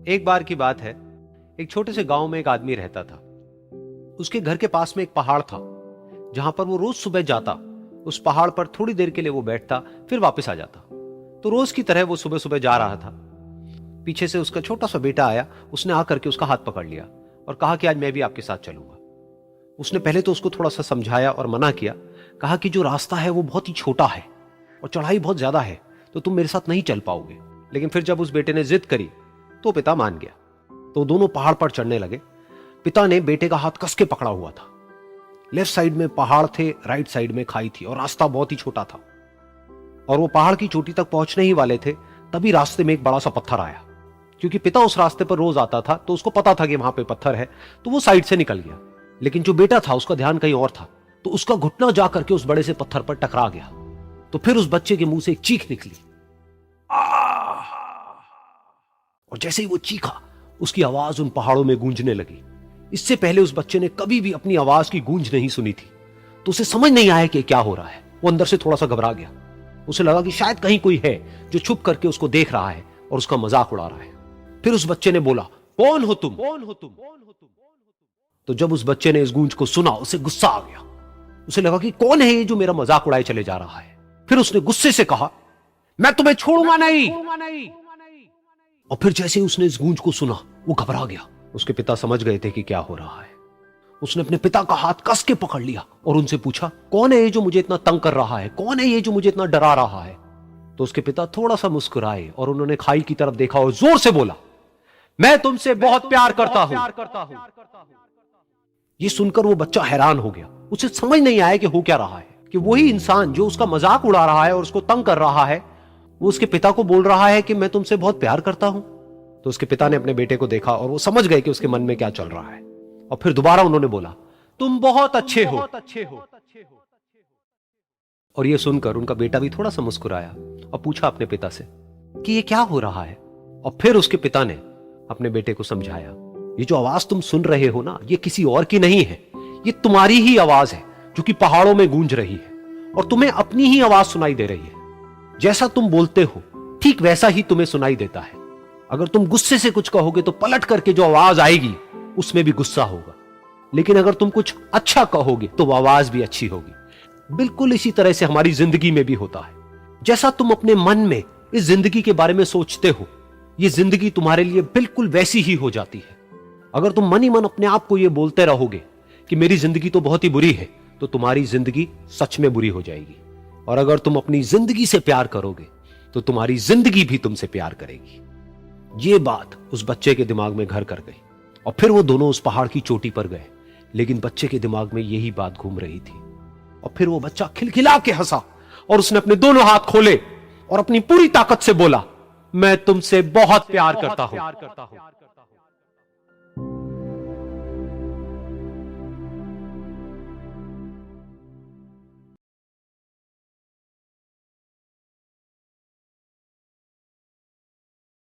एक बार की बात है, एक छोटे से गांव में एक आदमी रहता था। उसके घर के पास में एक पहाड़ था, जहां पर वो रोज सुबह जाता। उस पहाड़ पर थोड़ी देर के लिए वो बैठता, फिर वापस आ जाता। तो रोज की तरह वो सुबह सुबह जा रहा था। पीछे से उसका छोटा सा बेटा आया। उसने आकर के उसका हाथ पकड़ लिया और कहा कि आज मैं भी आपके साथ चलूंगा। उसने पहले तो उसको थोड़ा सा समझाया और मना किया। कहा कि जो रास्ता है वो बहुत ही छोटा है और चढ़ाई बहुत ज्यादा है, तो तुम मेरे साथ नहीं चल पाओगे। लेकिन फिर जब उस बेटे ने जिद करी तो पिता मान गया। तो दोनों पहाड़ पर चढ़ने लगे। पिता ने बेटे का हाथ कस के पकड़ा हुआ था। लेफ्ट साइड में पहाड़ थे, राइट साइड में खाई थी और रास्ता बहुत ही छोटा था। और वो पहाड़ की चोटी तक पहुंचने ही वाले थे, तभी रास्ते में एक बड़ा सा पत्थर आया। क्योंकि पिता उस रास्ते पर रोज आता था, तो उसको पता था कि वहां पे पत्थर है, तो वो साइड से निकल गया। लेकिन जो बेटा था उसका ध्यान कहीं और था, तो उसका घुटना जा करके उस बड़े से पत्थर पर टकरा गया। तो फिर उस बच्चे के मुंह से एक चीख निकली। और जैसे ही वो चीखा, उसकी आवाज उन पहाड़ों में गूंजने लगी। इससे पहले उस बच्चे ने कभी भी अपनी आवाज की गूंज नहीं सुनी थी, तो उसे समझ नहीं आया कि क्या हो रहा है। वो अंदर से थोड़ा सा घबरा गया। उसे लगा कि शायद कहीं कोई है जो छुप करके उसको देख रहा है और उसका मजाक उड़ा रहा है। फिर उस बच्चे ने बोला, कौन हो तुम? कौन हो तुम? तो जब उस बच्चे ने इस गूंज को सुना, उसे गुस्सा आ गया। उसे लगा कि कौन है ये जो मेरा मजाक उड़ाए चले जा रहा है। फिर उसने गुस्से से कहा, मैं तुम्हें छोड़ूंगा नहीं। और फिर जैसे ही उसने इस गूंज को सुना, वो घबरा गया। उसके पिता समझ गए थे कि क्या हो रहा है। उसने अपने पिता का हाथ कस के पकड़ लिया और उनसे पूछा, कौन है ये जो मुझे इतना तंग कर रहा है? कौन है ये जो मुझे इतना डरा रहा है? तो उसके पिता थोड़ा सा मुस्कुराए और उन्होंने खाई की तरफ देखा और जोर से बोला, मैं तुमसे बहुत प्यार करता हूं। ये सुनकर वो बच्चा हैरान हो गया। उसे समझ नहीं आया कि हो क्या रहा है, कि वही इंसान जो उसका मजाक उड़ा रहा है और उसको तंग कर रहा है, वो उसके पिता को बोल रहा है कि मैं तुमसे बहुत प्यार करता हूं। तो उसके पिता ने अपने बेटे को देखा और वो समझ गए कि उसके मन में क्या चल रहा है। और फिर दोबारा उन्होंने बोला, तुम बहुत अच्छे हो। और ये सुनकर उनका बेटा भी थोड़ा सा मुस्कुराया और पूछा अपने पिता से कि ये क्या हो रहा है। और फिर उसके पिता ने अपने बेटे को समझाया, ये जो आवाज तुम सुन रहे हो ना, ये किसी और की नहीं है, ये तुम्हारी ही आवाज है जो कि पहाड़ों में गूंज रही है और तुम्हें अपनी ही आवाज सुनाई दे रही है। जैसा तुम बोलते हो ठीक वैसा ही तुम्हें सुनाई देता है। अगर तुम गुस्से से कुछ कहोगे तो पलट करके जो आवाज आएगी उसमें भी गुस्सा होगा, लेकिन अगर तुम कुछ अच्छा कहोगे तो वो आवाज भी अच्छी होगी। बिल्कुल इसी तरह से हमारी जिंदगी में भी होता है। जैसा तुम अपने मन में इस जिंदगी के बारे में सोचते हो, ये जिंदगी तुम्हारे लिए बिल्कुल वैसी ही हो जाती है। अगर तुम मन ही मन अपने आप को ये बोलते रहोगे कि मेरी जिंदगी तो बहुत ही बुरी है, तो तुम्हारी जिंदगी सच में बुरी हो जाएगी। और अगर तुम अपनी जिंदगी से प्यार करोगे तो तुम्हारी जिंदगी भी तुमसे प्यार करेगी। ये बात उस बच्चे के दिमाग में घर कर गई और फिर वो दोनों उस पहाड़ की चोटी पर गए। लेकिन बच्चे के दिमाग में यही बात घूम रही थी। और फिर वो बच्चा खिलखिला के हंसा और उसने अपने दोनों हाथ खोले और अपनी पूरी ताकत से बोला, मैं तुमसे बहुत प्यार करता हूं।